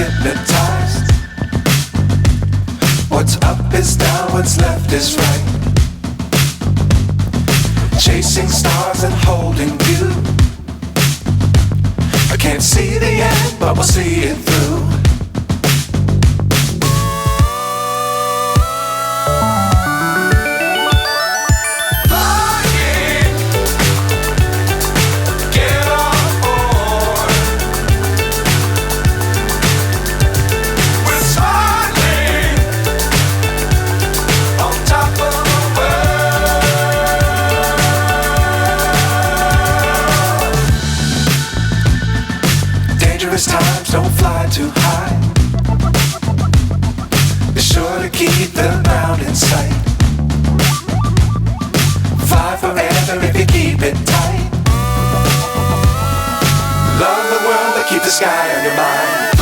hypnotized. What's up is down, what's left is right. Chasing stars and holding you. I can't see the end, but we'll see it through. Times don't fly too high. Be sure to keep the ground in sight. Fly forever if you keep it tight. Love the world but keep the sky on your mind.